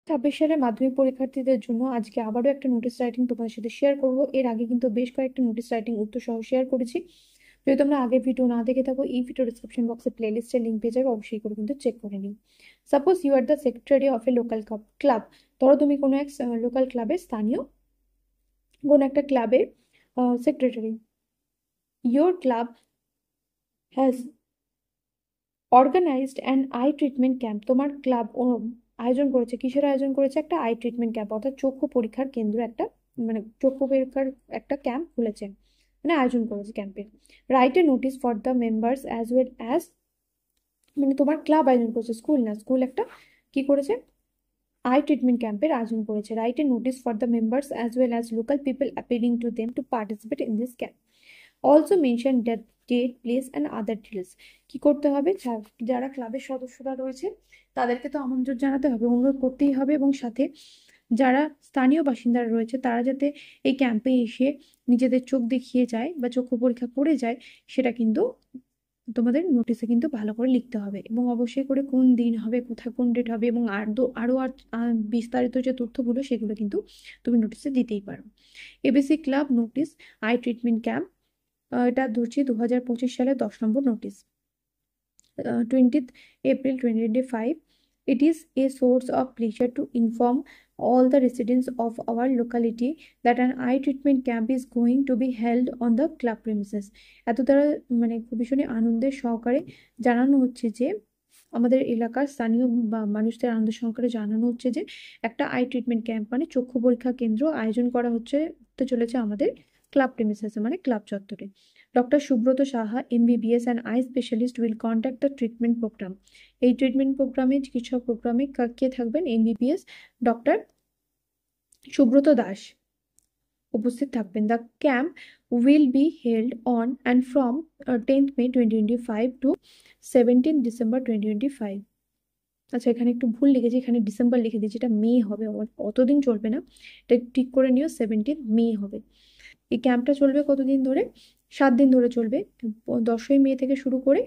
ছাব্বিশ সালের মাধ্যমিক পরীক্ষার্থীদের জন্য আজকে আবারও একটা নোটিশ রাইটিং তোমাদের সাথে শেয়ার করব। এর আগে কিন্তু বেশ কয়েকটা নোটিশ রাইটিং উত্তর সহ শেয়ার করেছি। যদি তোমরা আগের ভিডিও না দেখে থাকো, এই ভিডিও ডিসক্রিপশন বক্সে প্লেলিস্টের লিঙ্ক পেয়ে যাবে, অবশ্যই করে কিন্তু চেক করে নিও। Suppose you are the secretary of a local club. ধরো তুমি কোনো এক লোকাল ক্লাবের স্থানীয় কোনো একটা ক্লাবের secretary. Your club has organized an eye treatment camp. তোমার ক্লাব আয়োজন করেছে, কিসের আয়োজন করেছে? একটা আই ট্রিটমেন্ট ক্যাম্প, অর্থাৎ চক্ষু পরীক্ষার কেন্দ্র একটা, মানে চক্ষু পরীক্ষার একটা ক্যাম্প খুলেছে, মানে আয়োজন করেছে ক্যাম্পের। Right a notice for the members as well as, মানে তোমার ক্লাব আয়োজন করেছে, স্কুল না, স্কুল একটা কি করেছে, আই ট্রিটমেন্ট ক্যাম্পের আয়োজন করেছে। Write a notice for the members as well as local people appealing to them to participate in this camp. Also mention date place and other details. কি করতে হবে? যারা ক্লাবের সদস্যরা রয়েছে তাদেরকে তো আমন্ত্রণ জানাতে হবে, অনুরোধ করতেই হবে, এবং সাথে যারা স্থানীয় বাসিন্দারা রয়েছে তারা যাতে এই ক্যাম্পে এসে নিজেদের চোখ দেখিয়ে যায় বা চক্ষু পরীক্ষা করে যায়, সেটা কিন্তু তোমাদের নোটিশে কিন্তু ভালো করে লিখতে হবে। এবং অবশ্যই করে কোন দিন হবে, কোথায় কোন ডেট হবে, এবং আরো বিস্তারিত যে তথ্যগুলো সেগুলো কিন্তু তুমি নোটিশে দিতেই পারো। ABC club notice I treatment camp, এটা ধরছি 2025 সালের 10 নম্বর notice, 20th April 2025. It is a source of pleasure to inform all the residents of our locality that an eye treatment camp is going to be held on the club premises. এত দ্বারা মানে ভীষণই আনন্দের সহকারে জানানো হচ্ছে যে আমাদের এলাকার স্থানীয় মানুষদের আনন্দ সহকারে জানানো হচ্ছে যে একটা আই ট্রিটমেন্ট ক্যাম্প মানে চক্ষু পরীক্ষা কেন্দ্র আয়োজন করা হতে চলেছে আমাদের ক্লাব প্রেমিসেসে, মানে ক্লাব চত্বরে। Doctor Subrata Saha MBBS and eye specialist will conduct the treatment program. এই ট্রিটমেন্ট প্রোগ্রামে, চিকিৎসা প্রোগ্রামে কে থাকবেন? এমবিবিএস ডক্টর সুব্রত দাস উপস্থিত থাকবেন। The camp will be held on and from 10th May 2025 to 17th December 2025। আচ্ছা, এখানে একটু ভুল লিখেছি, এখানে ডিসেম্বর লিখে দিয়েছি, এটা মে হবে, অতদিন চলবে না, এটা ঠিক করে নিও, 17 মে হবে। এই ক্যাম্পটা চলবে কতদিন ধরে? 7 দিন ধরে চলবে, 10ই মে থেকে শুরু করে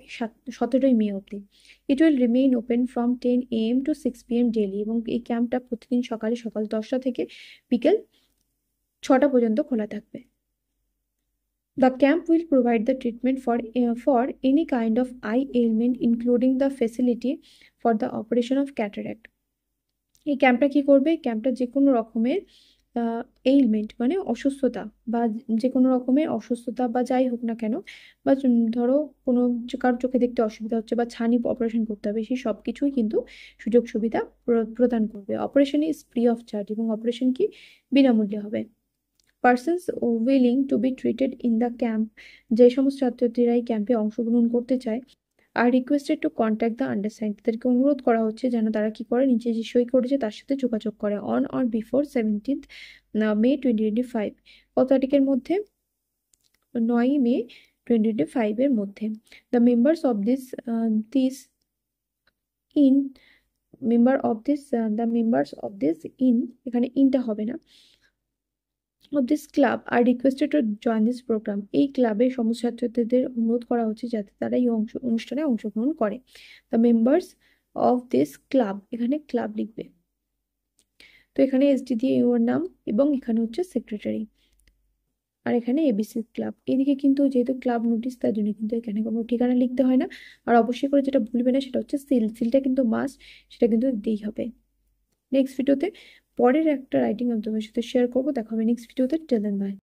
17ই মে অবধি। It will remain open from 10 AM to 6 PM daily. এবং এই ক্যাম্পটা প্রতিদিন সকাল 10টা থেকে বিকেল 6টা পর্যন্ত খোলা থাকবে। The camp will provide the treatment for any kind of eye ailment, including the facility for the operation of cataract. এই ক্যাম্পটা কি করবে? ক্যাম্পটা যে কোনো রকমের এইলমেন্ট মানে অসুস্থতা, বা যে কোনো রকমের অসুস্থতা বা যাই হোক না কেন, বা ধরো কোনো কারোর চোখে দেখতে অসুবিধা হচ্ছে বা ছানি অপারেশন করতে হবে, সেই সব কিছুই কিন্তু সুযোগ সুবিধা প্রদান করবে। Operation is free of charge, এবং অপারেশন কি বিনামূল্যে হবে। Persons willing to be treated in the camp, যে সমস্ত ছাত্রছাত্রীরা এই ক্যাম্পে অংশগ্রহণ করতে চায়, are requested to contact the undersign, তাদেরকে অনুরোধ করা হচ্ছে যেন তারা কি করে, নিচে যে সই করেছে তার সাথে যোগাযোগ করে on or before 17th May 2025। কত তারিখের মধ্যে? 9ই মে 2025 এর মধ্যে। The members of this in member of this the members of this in, এখানে ইনটা হবে না, of this club are requested to join this program। এই ক্লাবের সমস্ত ছাত্রছাত্রীদের অনুরোধ করা হচ্ছে যাতে তারা এই অনুষ্ঠানে অংশগ্রহণ করে। The members of this club, এখানে ক্লাব লিখবে, তো এখানে এসডি দিয়ে ইউর নাম, এবং এখানে হচ্ছে সেক্রেটারি, আর এখানে এবিসি ক্লাব। এদিকে কিন্তু যেহেতু ক্লাব নোটিশ, তার জন্য কিন্তু এখানে কোনো ঠিকানা লিখতে হয় না। আর অবশ্যই করে যেটা ভুলবে না সেটা হচ্ছে সিলটা কিন্তু মাস্ট, সেটা কিন্তু দিতেই হবে। নেক্সট ভিডিওতে পরের একটা রাইটিং আমি তোমার সাথে শেয়ার করবো, দেখা হবে নেক্সট ভিডিওতে। Till then by.